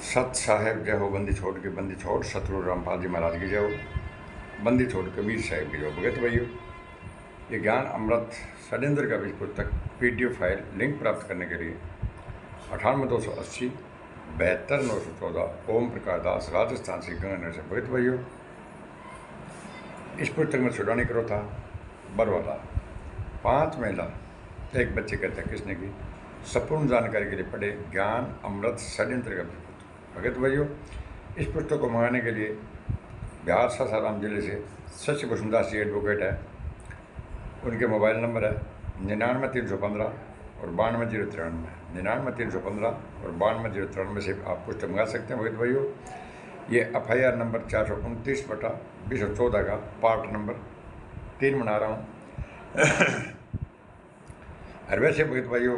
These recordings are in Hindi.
सत साहेब जय हो, बंदी छोड़ के बंदी छोड़, सतगुरु रामपाल जी महाराज की जय हो, बंदी छोड़ कबीर साहिब की जय हो। भगत भाइयों, ये ज्ञान अमृत षड्यंत्र का विषय पुस्तक PDF फाइल लिंक प्राप्त करने के लिए 98 280 72 914 ओम प्रकाश दास, राजस्थान से गंगानगर से। भगत भाइयों, इस पुस्तक में छुड़ाने करो था बरवाला 5 महिला 1 बच्चे कहते हैं किसने की संपूर्ण जानकारी के लिए पढ़े ज्ञान अमृत षड्यंत्र का पुस्तक। भगत भाइयों, इस पुस्तक को मंगाने के लिए बिहार सासाराम जिले से सच वसुंदास जी एडवोकेट है। उनके मोबाइल नंबर है 99 315 और 92 093, 99 315 और 92 093 से आप पुस्तक मंगा सकते हैं। भगत भाइयों, ये FIR नंबर 429/2014 का पार्ट नंबर 3 बना रहा हूँ। और वैसे भगत भाइयों,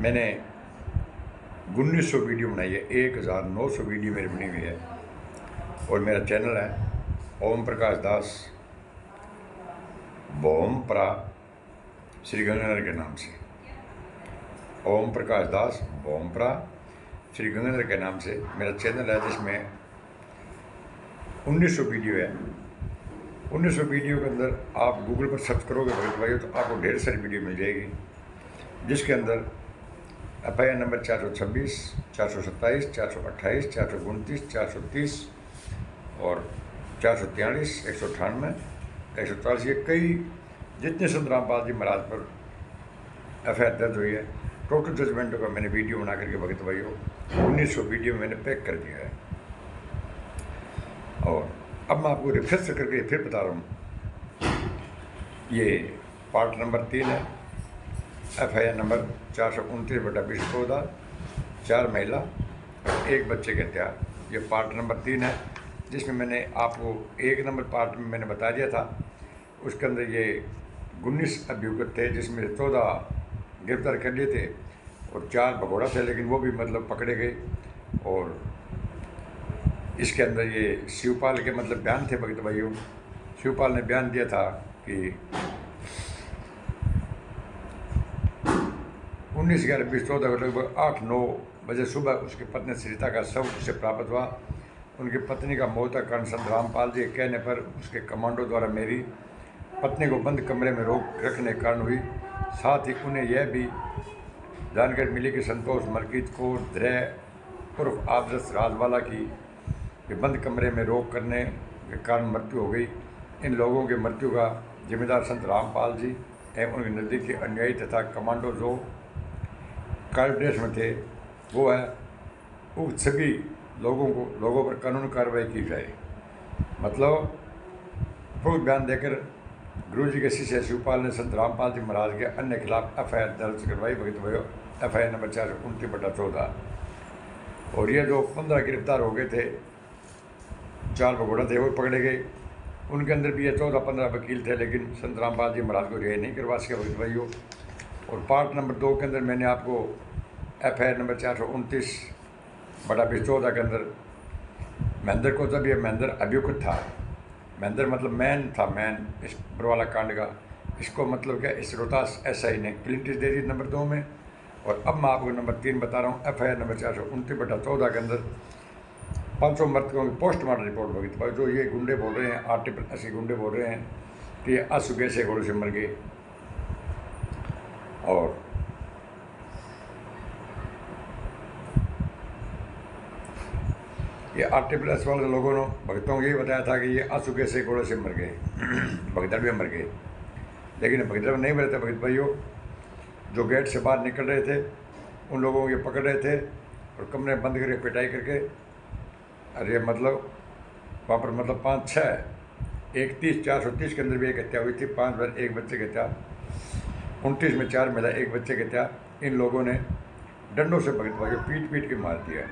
मैंने 1900 वीडियो बनाई है, 1900 वीडियो मेरी बनी हुई है। और मेरा चैनल है ओम प्रकाश दास बोमप्रा श्री गंगानगर के नाम से। ओम प्रकाश दास बोमप्रा श्री गंगानगर के नाम से मेरा चैनल है, जिसमें 1900 वीडियो है। 1900 वीडियो के अंदर आप गूगल पर सर्च करोगे भगत भाइयों तो आपको ढेर सारी वीडियो मिल जाएगी, जिसके अंदर FIR नंबर 426, 427, 428, 429, 430 और 443, 198, 144 ये कई जितने संत रामपाल जी महाराज पर FIR दर्ज हुई है, टोटल जजमेंटों का मैंने वीडियो बना करके भगत भाइयों 1900 वीडियो में मैंने पैक कर दिया है। और अब मैं आपको रिफ्रेश करके फिर बता रहा हूँ। ये पार्ट नंबर 3 है, FIR नंबर 429/2014, 4 महिला और 1 बच्चे के हत्या। ये पार्ट नंबर 3 है, जिसमें मैंने आपको 1 नंबर पार्ट में मैंने बता दिया था। उसके अंदर ये 19 अभियुक्त थे, जिसमें 14 गिरफ्तार कर लिए थे और 4 भगोड़ा थे, लेकिन वो भी मतलब पकड़े गए। और इसके अंदर ये शिवपाल के मतलब बयान थे भगत भाइयों। शिवपाल ने बयान दिया था कि 19/11/2014 को लगभग 8-9 बजे सुबह उसकी पत्नी सरिता का शव उसे प्राप्त हुआ। उनकी पत्नी का मौत का कारण संत रामपाल जी के कहने पर उसके कमांडो द्वारा मेरी पत्नी को बंद कमरे में रोक रखने के कारण हुई। साथ ही उन्हें यह भी जानकारी मिली कि संतोष मलकीत को द्रह उर्फ आदर्श राजवाला की बंद कमरे में रोक करने के कारण मृत्यु हो गई। इन लोगों की मृत्यु का जिम्मेदार संत रामपाल जी एवं उनके नज़दीकी अनुयायी तथा कमांडो जो कार्डेश में थे वो है। उक्त सभी लोगों पर कानूनी कार्रवाई की जाए। मतलब पूर्ण बयान देकर गुरु जी के शिष्य शिवपाल ने संत रामपाल जी महाराज के अन्य खिलाफ FIR दर्ज करवाई। भगत भाइयों, FIR नंबर 429/14। और ये जो 15 गिरफ्तार हो गए थे, 4 भगोड़ा थे, वो पकड़े गए। उनके अंदर भी ये 14-15 वकील थे, लेकिन संत रामपाल जी महाराज को रिहाई नहीं करवा सके भगत भाइयों। और पार्ट नंबर 2 के अंदर मैंने आपको FIR नंबर 429/2014 के अंदर महेंद्र को, जब ये महेंद्र अभियुक्त था, महेंद्र मतलब मैन था, मैन इस बरवाला कांड का, इसको मतलब क्या इस रोहतास SI ने clean chit they the number 2 में। और अब मैं आपको नंबर 3 बता रहा हूँ। FIR नंबर 429/14 के अंदर 500 मृतकों की पोस्टमार्टम रिपोर्ट भगत भाई। जो ये गुंडे बोल रहे हैं, RT80 गुंडे बोल रहे हैं कि ये आंसू कैसे घोड़े से मर गए। और ये RT+ वाले लोगों ने भगतों को यही बताया था कि ये आंसू कैसे घोड़े से मर गए, भगदड़ में मर गए। लेकिन भगदड़ में नहीं मरे थे भगत भाइयों। जो गेट से बाहर निकल रहे थे उन लोगों को ये पकड़ रहे थे और कमरे में बंद करके पिटाई करके। अरे मतलब वहाँ पर मतलब 5-6 31 430 के अंदर भी एक हत्या हुई थी, 5 बार 1 बच्चे की हत्या, 29 में 4 महिला 1 बच्चे की हत्या। इन लोगों ने डंडों से भगत भाइयों पीट के मार दिया,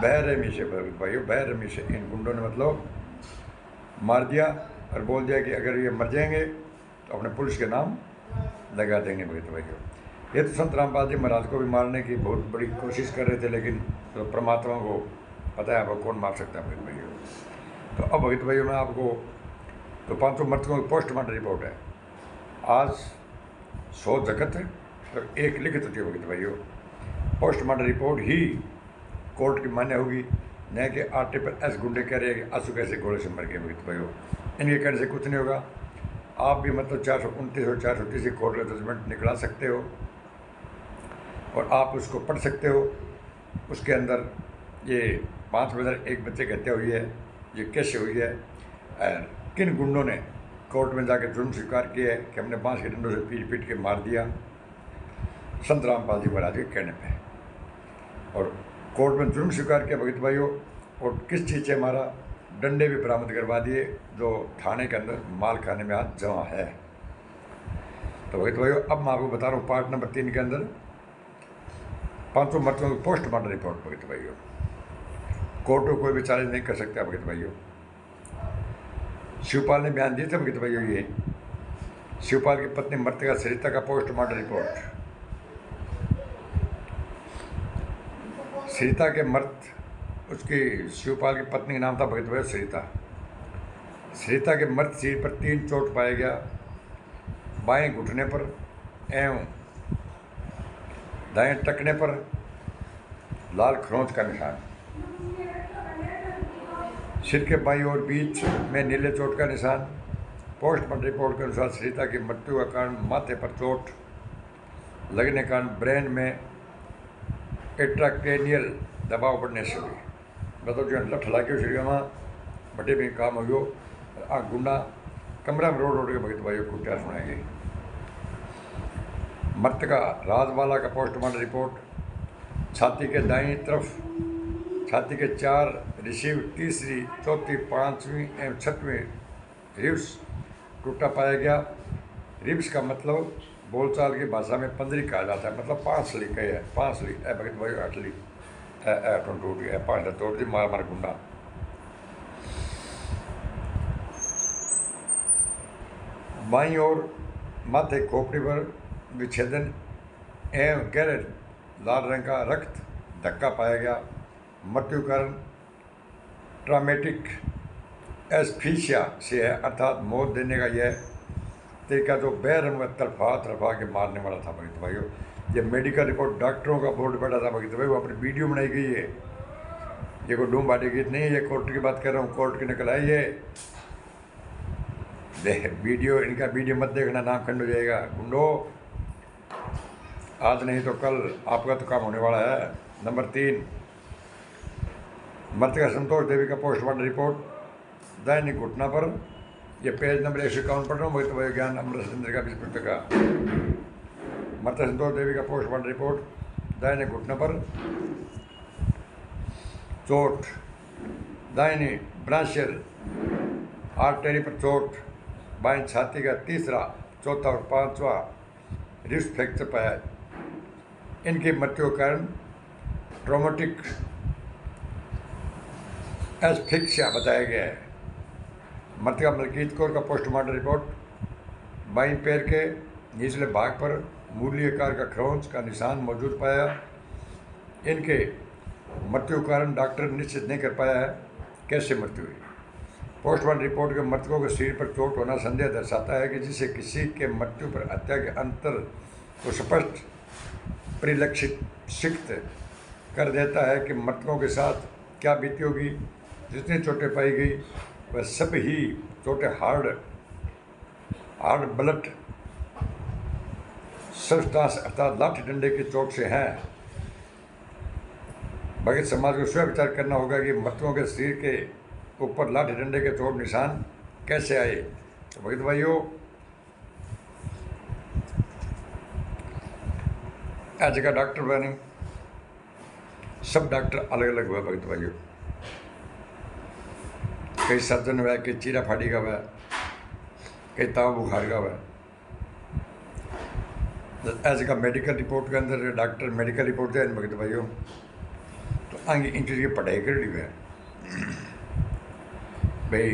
बेरहमी से भगत भाइयों, बेरहमी से इन गुंडों ने मतलब मार दिया। और बोल दिया कि अगर ये मर जाएंगे तो अपने पुलिस के नाम लगा देंगे भगत भाइयों। ये तो संत रामपाल जी महाराज को भी मारने की बहुत बड़ी कोशिश कर रहे थे, लेकिन तो परमात्मा को पता है आपको कौन मार सकता है भगत भाइयों। तो अब भगत भाइयों मैं आपको तो 500 मृतकों की पोस्टमार्टम रिपोर्ट है। आज 100 जगत और 1 लिखित होती है भगत भाइयों। पोस्टमार्टम रिपोर्ट ही कोर्ट की मान्य होगी। न कि आटे पर ऐसे गुंडे कह रहे हैं कि आंसू कैसे घोड़े से मर गए भगत भाई हो। इनके कहने से कुछ नहीं होगा। आप भी मतलब 429 और 430 कोर्ट का जजमेंट निकला सकते हो और आप उसको पढ़ सकते हो। उसके अंदर ये 5 बजे एक बच्चे की हत्या हुई है, ये कैसे हुई है और किन गुंडों ने कोर्ट में जाकर जुर्म स्वीकार किया है कि हमने बांस के डंडों से पीट पीट के मार दिया संत रामपाल जी महाराज के कहने पे। और कोर्ट में जुर्म स्वीकार किया भगत भाइयों। और किस चीज़ से हमारा डंडे भी बरामद करवा दिए जो थाने के अंदर माल खाने में आज जमा है। तो भगत भाइयों अब मैं आपको बता रहा हूँ पार्ट नंबर 3 के अंदर 500 मृतकों की पोस्टमार्टम रिपोर्ट। भगत भाइयों कोर्ट को कोई भी चैलेंज नहीं कर सकता। भगत भाइयों शिवपाल ने बयान दिए थे भगत भाइयों। ये शिवपाल की पत्नी मृतका सरिता का पोस्टमार्टम रिपोर्ट। सरिता के मृत उसकी शिवपाल की पत्नी का नाम था भगत भाई सरिता। सरिता के मृत शरीर पर 3 चोट पाया गया, बाएं घुटने पर एवं दाएं टखने पर लाल खरोंच का निशान, सिर के बाईं ओर बीच में नीले चोट का निशान। पोस्टमार्टम रिपोर्ट के अनुसार सरिता की मृत्यु का कारण माथे पर चोट लगने के कारण ब्रेन में इंट्राक्रैनियल दबाव बढ़ने से हुई। मतलब जो लठ लाके शरीर में बटे में काम हो गयो। आँख गुंडा कमरा में रोड रोड के भगत भाइयों को क्या सुनाएंगे। मृतका राजबाला का पोस्टमार्टम रिपोर्ट। छाती के दाईं तरफ छाती के 4 रिसीव, तीसरी, चौथी, 5वीं एवं 6वीं रिब्स टूटा पाया गया। रिब्स का मतलब बोलचाल की भाषा में पंदरी कहा जाता है, मतलब 5 ली कहे है। 5 ली ए भगत भाई 8 ली टूट गया, 5 तोड़ दी मार मार गुंडा। बाईं ओर माथे खोपड़ी पर विच्छेदन एवं गहरे लाल रंग का रक्त धक्का पाया गया। मृत्यु कारण ट्रामेटिक एस्फीशिया से है, अर्थात मौत देने का यह तरीका जो बेरहम में तड़फा के मारने वाला था। भगत भाइयों ये मेडिकल रिपोर्ट डॉक्टरों का बोर्ड बैठा था भगत भाई, वो अपनी वीडियो बनाई गई है। ये कोई डूम बाटी गीत नहीं है, ये कोर्ट की बात कर रहा हूँ, कोर्ट की निकल आई है। वीडियो इनका वीडियो मत देखना, नाम खंड हो जाएगा गुंडो। आज नहीं तो कल आपका तो काम होने वाला है। नंबर 3 मृतका संतोष देवी का पोस्टमार्टम रिपोर्ट। दैनिक घुटना पर यह पेज नंबर 151 पढ़ रहा हूँ भगत भाई, ज्ञान अमृत चंद्र का पुस्तक का। मृतका संतोष देवी का पोस्टमार्टम रिपोर्ट। दाहिने घुटने पर चोट, दाहिनी ब्रांशियल आर्टरी पर चोट, बाईं छाती का 3रा, 4था और 5वां रिस्ट फ्रैक्चर पाया। इनकी मृत्यु के कारण ट्रॉमेटिक एस्फिक्सिया बताया गया है। मृतका मलकीत कौर का पोस्टमार्टम रिपोर्ट। बाईं पैर के निचले भाग पर मूली आकार का खरोंच का निशान मौजूद पाया। इनके मृत्यु कारण डॉक्टर निश्चित नहीं कर पाया है कैसे मृत्यु हुई। पोस्टमार्टम रिपोर्ट के मृतकों के शरीर पर चोट होना संदेह दर्शाता है कि जिससे किसी के मृत्यु पर हत्या के अंतर को स्पष्ट परिलक्षित कर देता है कि मृतकों के साथ क्या बीती होगी। जितनी चोटें पाई गई वह सब ही चोटें हार्ड ब्लड सब्सटेंस अर्थात लाठी डंडे की चोट से हैं। भगत समाज को स्वयं विचार करना होगा कि मृतकों के शरीर के ऊपर लाठी डंडे के चोट निशान कैसे आए। तो भगत भाइयों आज का डॉक्टर बने, सब डॉक्टर अलग अलग हुआ भगत भाइयों। कई सर्जन हुआ, कई चीरा फाड़ी का हुआ, कई ताव बुखार का हुआ। ऐसे का मेडिकल रिपोर्ट के अंदर डॉक्टर मेडिकल रिपोर्ट दे भगत भाइयों तो आगे इन चीज़ की पढ़ाई कर ली है भाई।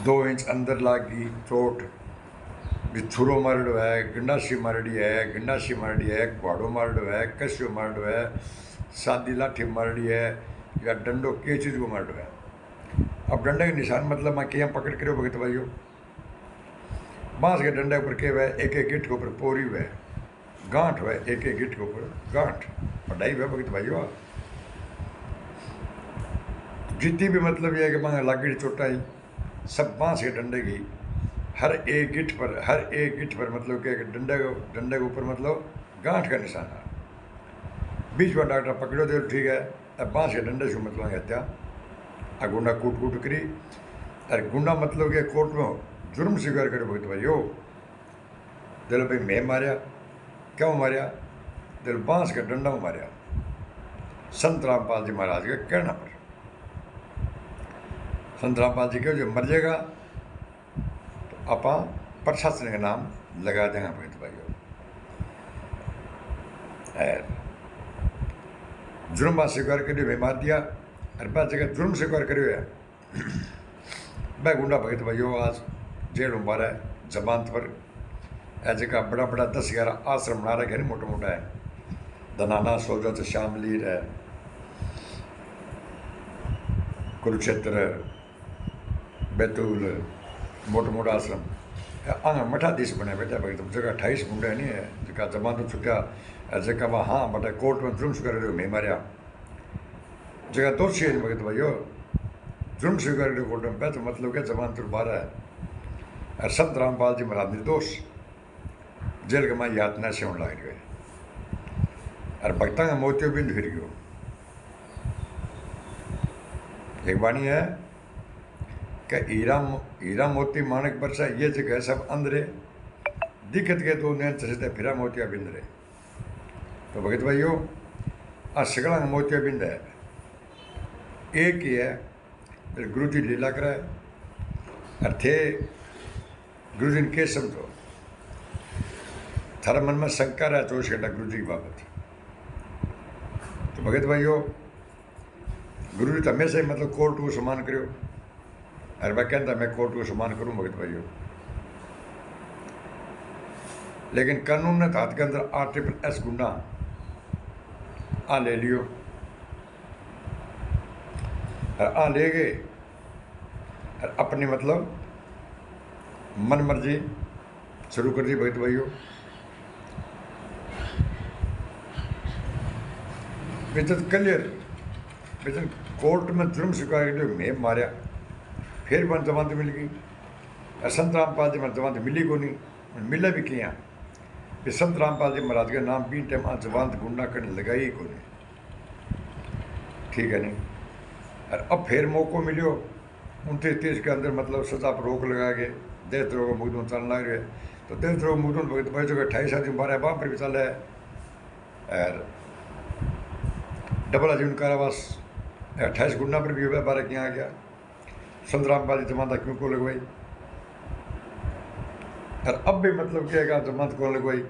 2 इंच अंदर लागी चोट, छुरो मारडो है, गंडासी मारडी है, घोड़ो मारडो है, कस्यो मारडो है, सादी लाठी मारडी है या डंडो के चीज़ को मारडो है। अब डंडे के निशान मतलब मैं क्या पकड़ करो भगत भाइयों, बांस के डंडे ऊपर के वह एक गिट्ठ के ऊपर पोरी हुआ, गांठ हुआ, एक गिट्ठ के ऊपर गांठ। पढ़ाई वे भगत भाइयों जितनी भी मतलब यह है कि मांगे लागी चोटाई सब बांस के डंडे की हर एक गिठ पर मतलब कि डंडे के ऊपर मतलब गांठ का निशान है। बीच में डॉक्टर पकड़ो तो ठीक है, अब बांस के डंडे से मतलब हत्या आ गुंडा कूट करी। अरे गुंडा मतलब कि कोर्ट में जुर्म स्वीकार करे भगत भाइयों। दिल भाई मैं मारिया, क्यों मारिया? दिल बांस के डंडा मारिया संत रामपाल जी महाराज के कहना पर। संत रामपाल जी कहो जो मर जाएगा तो आप प्रशासन का नाम लगा देंगे भगत भाइयों। जुर्म स्वीकार करियो मैं मार दिया और बाद जगह जुर्म स्वीकार करियो है वह गुंडा भगत भाइयों आज जेल में बारह जमानत पर। जगह बड़ा बड़ा 10-11 आश्रम बना रखे नहीं मोटा मोटा है, दनाना सोजत शामलीर है, कुरुक्षेत्र, बैतूल, मोटा मोटा आश्रम आंगा मठाधीश बने बैठा भगत। जगह 28 गुंडा नहीं है जगह जमानत छुट्या जगह वहाँ हाँ बटा कोर्ट में जुर्म स्वीकार करो मैं मारिया। जगह दोषी है भगत भाइयों, जुर्म स्वीकार करो कोर्ट में तो मतलब क्या जमानत बारह है। और संत रामपाल जी महाराज निर्दोष जेल के माँ यातना से होने लग गए और भक्ता का मोतियो बिंद फिर गयो। एक वाणी है कि हीरा मोती माणक बरसा ये जगह सब अंदरे दिक्कत के दो नैन चलते फिरा मोतिया बिंद रे। तो भगत भाइयों आ सगला मोतिया बिंद है एक ही है। गुरु जी लीला कराए और थे गुरु जी ने के समझो थारा मन में शंका रहा 24 घंटा गुरु जी की बाबत। तो भगत भाइयों गुरु जी तो हमेशा ही मतलब कोर्ट को सम्मान करो और वह कहता मैं कोर्ट को सम्मान करूँ भगत भाइयों। लेकिन कानून ने हाथ के अंदर RSS गुंडा आ ले लियो और आ ले गए और अपनी मतलब मन मर्जी शुरू कर दी भगत भाइयों। बेचत क्लियर बेचन कोर्ट में जुर्म स्वीकार कर मैं मारिया फिर मन जमानत मिल गई और संत रामपाल जी में जमानत मिली को नहीं मिले भी किया कि संत रामपाल जी महाराज का नाम 20 टाइम आज जमानत गुंडा करने लगाई को नहीं, ठीक है नहीं। और अब फिर मौको मिलो 29-30 के अंदर मतलब सजा पर रोक लगा के देशद्रोह का मुकदमा चलने लग गए। तो देशद्रोह मुकदमा भगत भाई जो 28 आदमी 12 बाम पर भी चल है और डबल आजीवन कारावास 28 गुंडा पर भी 12 किया गया। संत रामपाल जी जमानत क्यों को लगवाई और अब भी मतलब क्या है जमानत कौन लगवाई?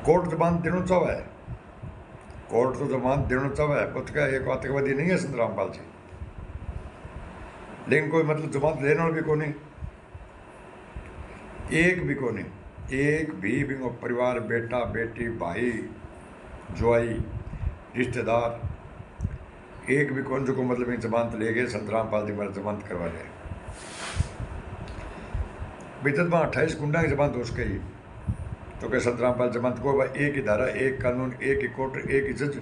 कोर्ट जमानत देना चाहे है, कोर्ट तो जमानत देना चाहे है, उसका एक आतंकवादी नहीं है संत रामपाल जी, लेकिन कोई मतलब जमानत लेने वाला भी को नहीं, एक भी को नहीं, एक भी परिवार बेटा बेटी भाई जोई रिश्तेदार एक भी कौन जो को मतलब एक जमानत ले गए संत रामपाल जी महाराज जमानत करवा ले। बेतत में 28 गुंडा की जमानत उसके ही तो क्या संत रामपाल जमानत को भाई एक ही धारा एक कानून एक ही कोर्ट एक ही जज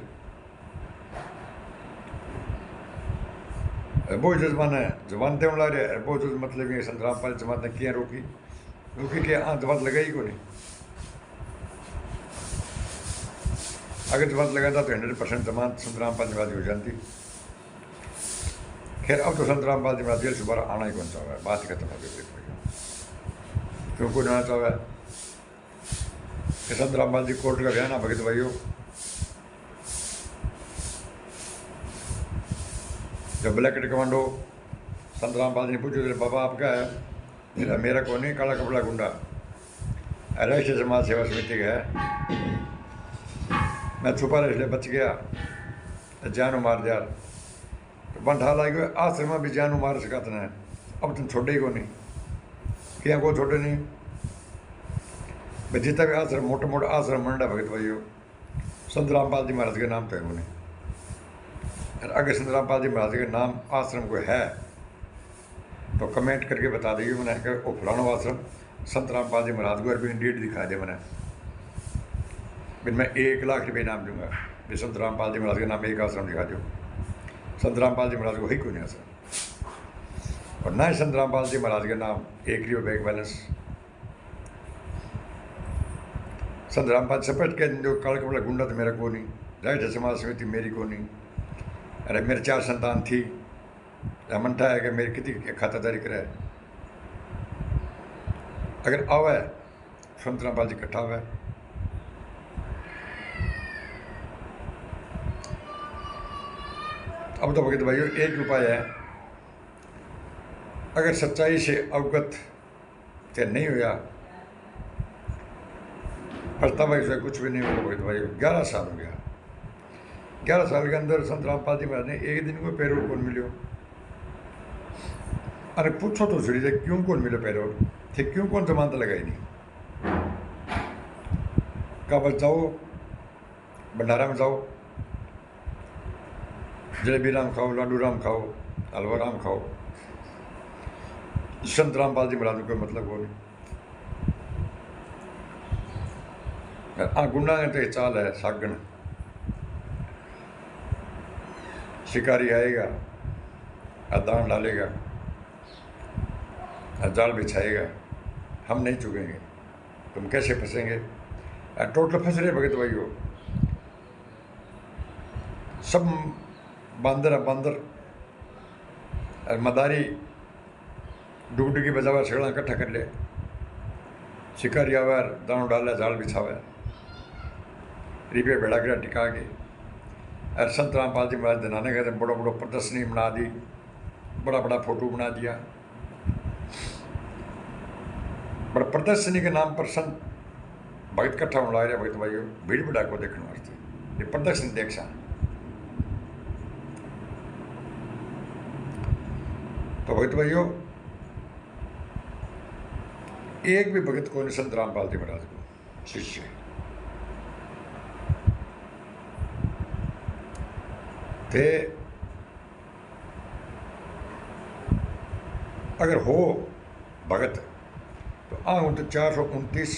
वो जजमान है जमानत देने ला रहे वो जज मतलब ये संत रामपाल जमानत ने क्या रोकी क्या जमानत लगाई को नहीं। अगर जमानत लगाता तो 100% जमानत संत रामपाल जी महाराज हो जाती। खैर अब तो संत रामपाल जी महाराज जेल से बाहर आना ही कौन चाह रहा है, बात ही खत्म हो गई। क्यों कोई ना चाहे कि संत रामपाल जी कोर्ट का गया ना भगत भाइयों। जब ब्लैक कमांडो संत रामपाल जी ने पूछो तेरे बाबा आपका है? मेरा कौन नहीं काला कपड़ा गुंडा राष्ट्रीय समाज सेवा समिति का है, मैं छुपा रहा इसलिए बच गया जानू मार दिया। तो बंठा ला गए आश्रम में भी जानू मार सका था अब तुम छोड़े ही को नहीं क्या को छोटे नहीं भाई जितना भी आश्रम मोटा मोटा आश्रम मंडा भगत भाइयों संत रामपाल जी महाराज के नाम तो है वो नहीं। और अगर संत रामपाल जी महाराज के नाम आश्रम को है तो कमेंट करके बता दीजिए मैंने वो फलाना आश्रम संत रामपाल जी महाराज को अरबी डेट दिखा दे मैंने फिर मैं 1 लाख रुपये इनाम दूंगा। भी संत रामपाल जी महाराज के नाम एक आश्रम दिखा दो। संत रामपाल जी महाराज को ही कोई नहीं आश्रम, और ना ही संत रामपाल जी महाराज के नाम 1 रुपये बैंक बैलेंस। संत रामपाल सपट कह दो काल कपड़ा गुंडा तो मेरा को नहीं, राइट समाज समिति मेरी को नहीं। अरे मेरे 4 संतान थी, मनता है कि मेरी कितनी खातादारी करे। अगर आवे संत रामपाल जी इकट्ठा हुआ, अब तो भगत भाइयों एक उपाय है, अगर सच्चाई से अवगत से नहीं हुआ, पछतावा से कुछ भी नहीं हुआ भगत भाइयों। 11 साल हो गया, 11 साल के अंदर संत रामपाल जी महाराज ने एक दिन को पैरोल कौन मिलो। अरे पूछो तो सही क्यों कौन मिले पैरोल थे, क्यों कौन जमानत लगाई नहीं। काबल जाओ, भंडारा में जाओ, जलेबी राम खाओ, लाडू राम खाओ, हलवा राम खाओ। संत रामपाल जी महाराज कोई मतलब वो नहीं। गुंडा तो चाल है सागण, शिकारी आएगा, दान डालेगा, जाल बिछाएगा, हम नहीं चुकेंगे, तुम कैसे फंसेंगे। टोटल फंस रहे भगत भाइयों, सब बंदर बंदर और मदारी डुगडुगी बजावा छेड़ा इकट्ठा कर ले, शिकारी आवे, दानों डाले, जाल बिछावे, रिपे भेड़ा गिरा टिका के। और संत रामपाल जी महाराज दिनाने गए, बड़ा बड़ा प्रदर्शनी बना दी, बड़ा बड़ा फोटो बना दिया। बड़ा प्रदर्शनी के नाम पर संत भगत इकट्ठा होने लग रहे भगत भाइयों, भीड़ भड़ा को देखने वास्ते। ये प्रदर्शनी देख सा तो भगत भाइयों एक भी भगत को नहीं संत रामपाल जी महाराज को शिष्य। थे अगर हो भगत तो तो 429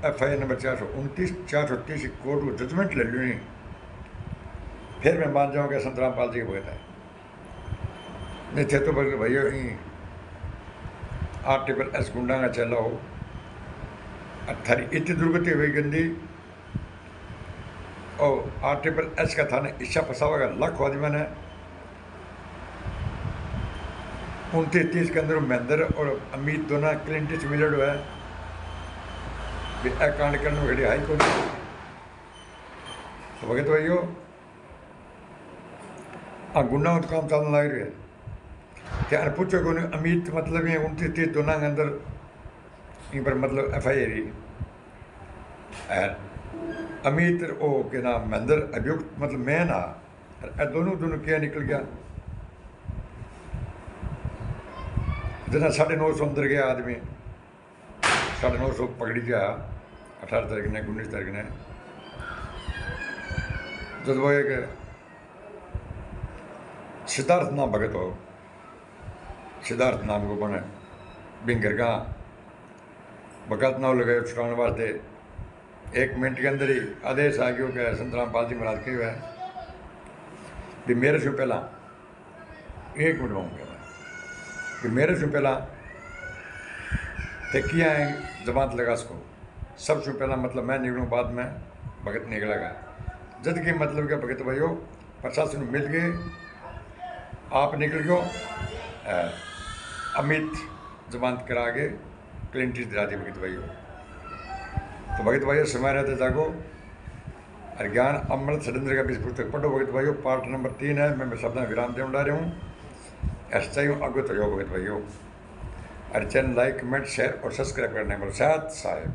FIR नंबर 429 430 कोर्ट को जजमेंट ले लूँ, फिर मैं मान जाऊँगा संत रामपाल जी भगत है। नहीं थे तो बल्कि भैया RSS गुंडा का चला हो, थारी इतनी दुर्गति हुई गंदी, और RSS का थाने इच्छा फसावा का लाख आदमी ने 29-30 के अंदर महेंद्र और अमित दोनों क्लिंटिच मिलड हुआ है। कांड करने में घड़ी हाई को नहीं। तो भगत भाइयों गुंडा तो काम चलने लग रही है क्या पूछो को अमित मतलब ये 29-30 दोनों के अंदर इन पर मतलब FIR ही अमित ओ के नाम महेंद्र अभियुक्त मतलब मैं ना दोनों क्या निकल गया। जना 950 अंदर गया आदमी, 950 पकड़ी गया 18 तारीख ने 19 तारीख ने। जब वो एक सिद्धार्थ नाम भगत हो, सिद्धार्थ नाम को बने बिंगर का वकालत नाव लगाए छुड़ाने वास्ते 1 मिनट के अंदर ही आदेश आ गया कि संत रामपाल जी महाराज के हुआ भी मेरे से पहला 1 मिनट मांगूंगा कि मेरे से पहला ते किया है जमात लगा सको, सबसे पहला मतलब मैं निकलूँ, बाद में भगत निकलेगा। जद कि मतलब क्या भगत भाइयों प्रशासन मिल गए, आप निकल गयो, अमित जमानत करा के क्लिंटिच दिला दी भगत भाइयों। तो भगत भाइयों समय रहते जागो और ज्ञान अमृत षड्यंत्र का बीज पुस्तक पढ़ो भगत भाइयों। पार्ट नंबर 3 है, मैं शब्द में विराम देने रहा हूँ। ऐसा ही अवगत हो भगत भाइयों। और चैनल लाइक कमेंट शेयर और सब्सक्राइब करने को साथ साहेब।